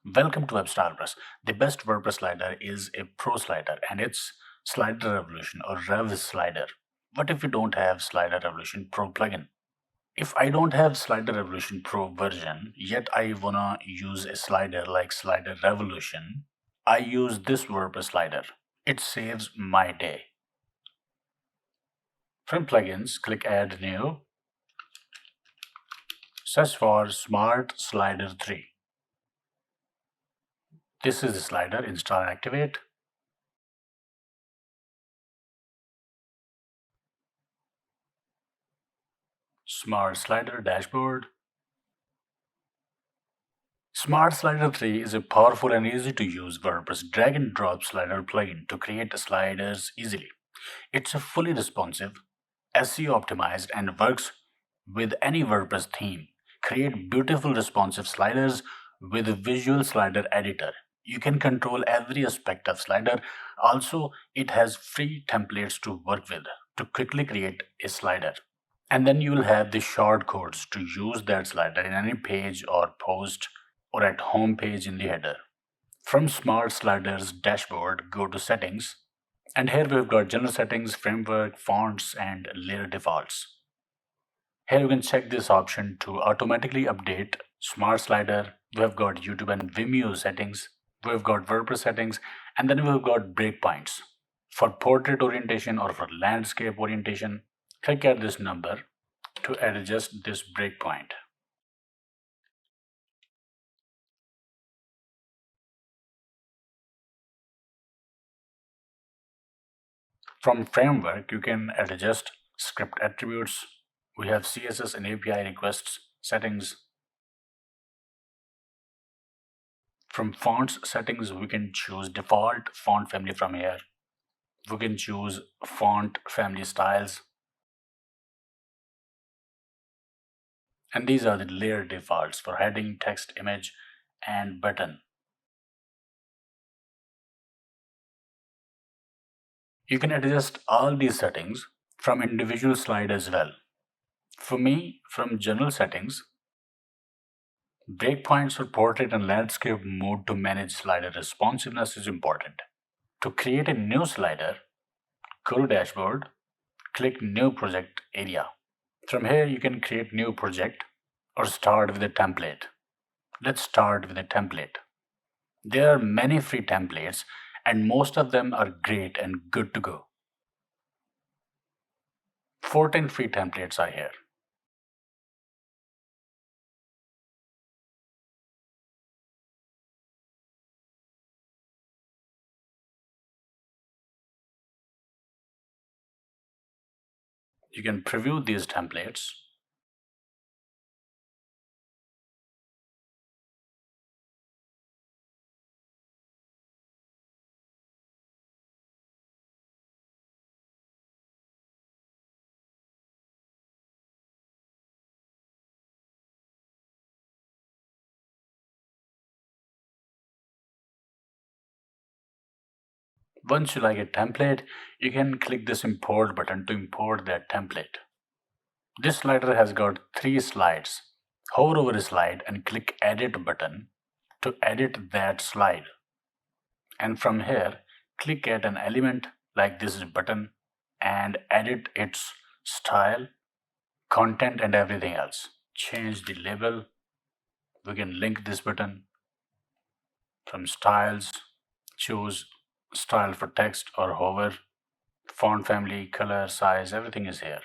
Welcome to WordPress. The best WordPress slider is a Pro slider and it's Slider Revolution or Rev Slider. What if you don't have Slider Revolution Pro plugin? If I don't have Slider Revolution Pro version, yet I wanna use a slider like Slider Revolution, I use this WordPress slider. It saves my day. From plugins, click Add New, search for Smart Slider 3. This is the slider, install and activate. Smart Slider Dashboard. Smart Slider 3 is a powerful and easy to use WordPress drag and drop slider plugin to create sliders easily. It's a fully responsive, SEO optimized, and works with any WordPress theme. Create beautiful responsive sliders with a visual slider editor. You can control every aspect of slider. Also, it has free templates to work with to quickly create a slider. And then you will have the shortcodes to use that slider in any page or post or at home page in the header. From Smart Sliders dashboard, go to settings. And here we've got general settings, framework, fonts, and layer defaults. Here you can check this option to automatically update Smart Slider. We've got YouTube and Vimeo settings. We've got WordPress settings, and then we've got breakpoints. For portrait orientation or for landscape orientation, click at this number to adjust this breakpoint. From framework, you can adjust script attributes. We have CSS and API requests settings. From fonts settings, we can choose default font family from here. We can choose font family styles. And these are the layer defaults for heading, text, image, and button. You can adjust all these settings from individual slide as well. For me, from general settings, breakpoints for portrait and landscape mode to manage slider responsiveness is important. To create a new slider, go to dashboard, click new project area. From here you can create new project or start with a template. Let's start with a template. There are many free templates and most of them are great and good to go. 14 free templates are here. You can preview these templates. Once you like a template, you can click this import button to import that template. This slider has got 3 slides. Hover over a slide and click edit button to edit that slide. And from here, click at an element like this button and edit its style, content, and everything else. Change the label. We can link this button. From styles, choose style for text or hover. Font family, color, size, everything is here.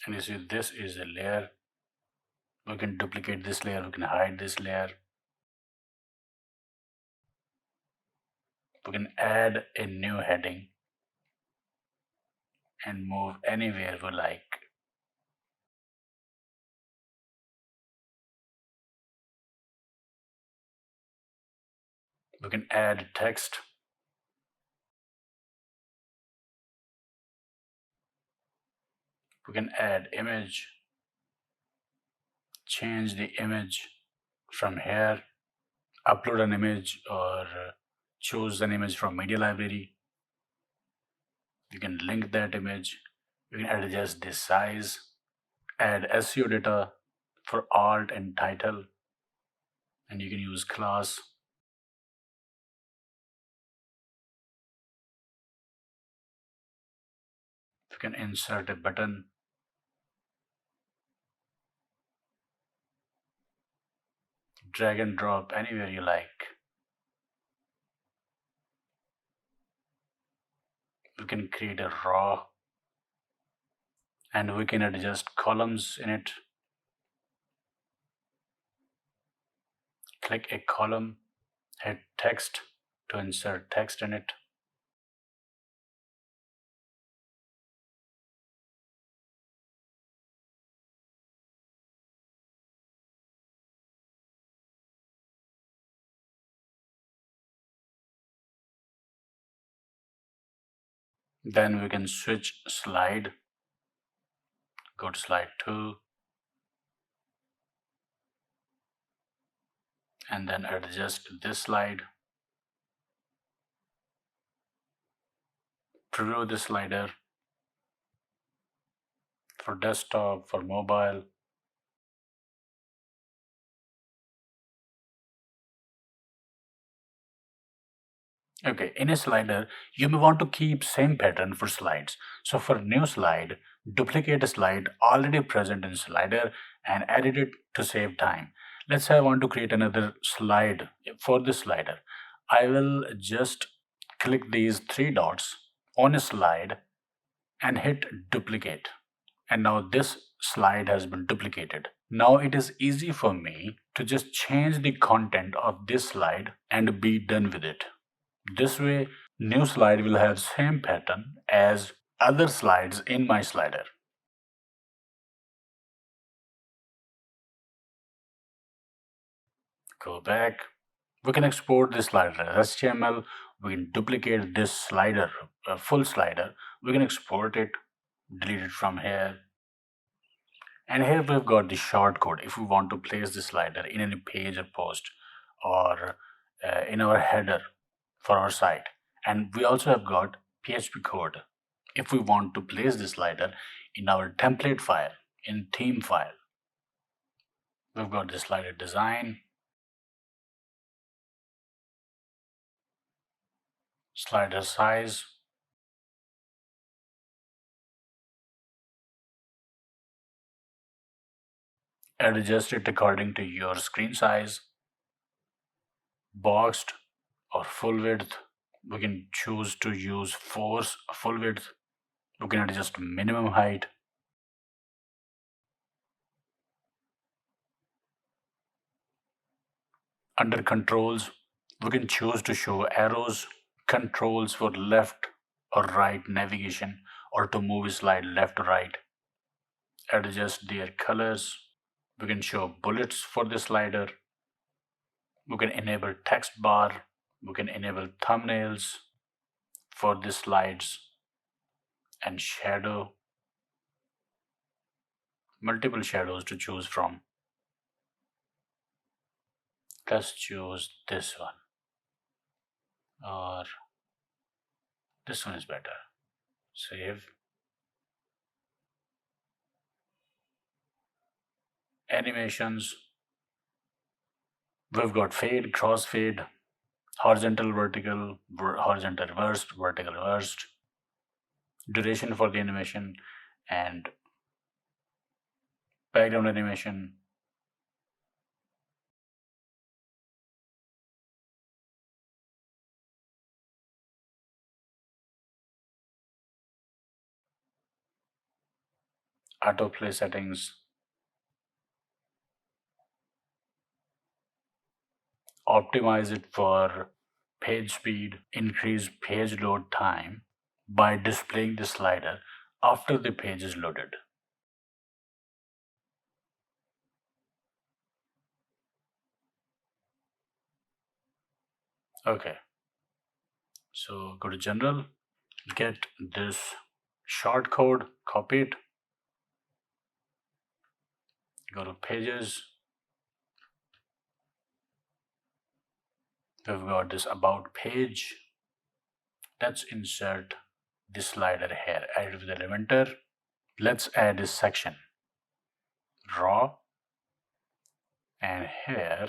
And you see this is a layer. We can duplicate this layer, we can hide this layer. We can add a new heading and move anywhere we like. We can add text. We can add image. change the image from here, upload an image, or choose an image from media library. You can link that image. You can adjust the size, add SEO data for alt and title, and you can use class. You can insert a button, drag and drop anywhere you like. We can create a raw, and we can adjust columns in it. Click a column, hit text to insert text in it. Then we can switch slide, go to slide 2, and then adjust this slide. Preview the slider for desktop, for mobile. Okay, in a slider, you may want to keep same pattern for slides. So for new slide, duplicate a slide already present in slider and edit it to save time. Let's say I want to create another slide for this slider. I will just click these three dots on a slide and hit duplicate. And now this slide has been duplicated. Now it is easy for me to just change the content of this slide and be done with it. This way, new slide will have same pattern as other slides in my slider. Go back. We can export this slider as HTML. We can duplicate this slider, full slider. We can export it, delete it from here. And here we've got the shortcode if we want to place the slider in any page or post or in our header for our site. And we also have got PHP code if we want to place the slider in our template file, in theme file. We've got the slider design, slider size, adjust it according to your screen size, boxed or full width. We can choose to use force full width. We can adjust minimum height. Under controls, we can choose to show arrows, controls for left or right navigation, or to move a slide left or right. Adjust their colors. We can show bullets for the slider. We can enable text bar. We can enable thumbnails for the slides and shadow. Multiple shadows to choose from. Let's choose this one, or this one is better. Save. Animations. We've got fade, crossfade, horizontal, vertical, horizontal reversed, vertical reversed, duration for the animation, and background animation. Autoplay settings. Optimize it for page speed, increase page load time by displaying the slider after the page is loaded. Okay, so go to general, get this shortcode, copy it, Go to pages. We've got this about page. Let's insert this slider here. Add with Elementor. Let's add this section. Raw. And here,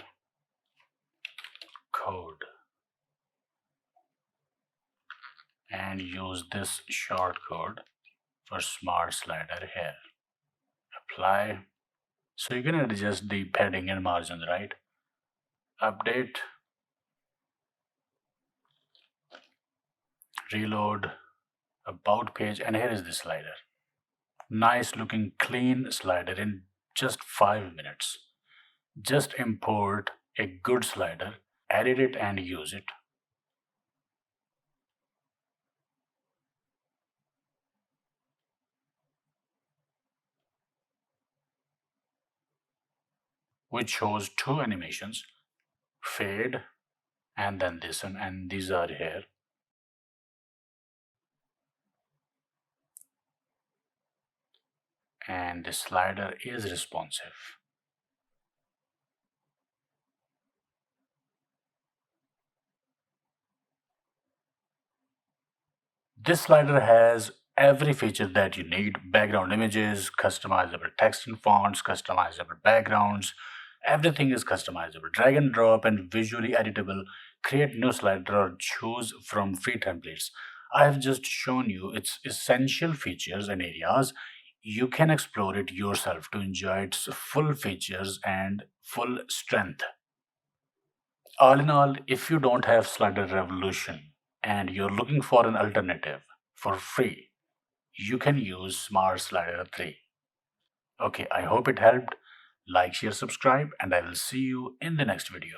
code. And use this shortcode for smart slider here. Apply. So you can adjust the padding and margins, right? Update. Reload. About page, and here is the slider. Nice looking clean slider in just 5 minutes. Just import a good slider, edit it and use it. Which shows two animations, fade and then this one, and these are here. And the slider is responsive. This slider has every feature that you need: background images, customizable text and fonts, customizable backgrounds. Everything is customizable. Drag and drop and visually editable. Create new slider or choose from free templates. I have just shown you its essential features and areas. You can explore it yourself to enjoy its full features and full strength. All in all, if you don't have Slider Revolution and you're looking for an alternative for free, you can use Smart Slider 3. Okay, I hope it helped. Like, share, subscribe, and I will see you in the next video.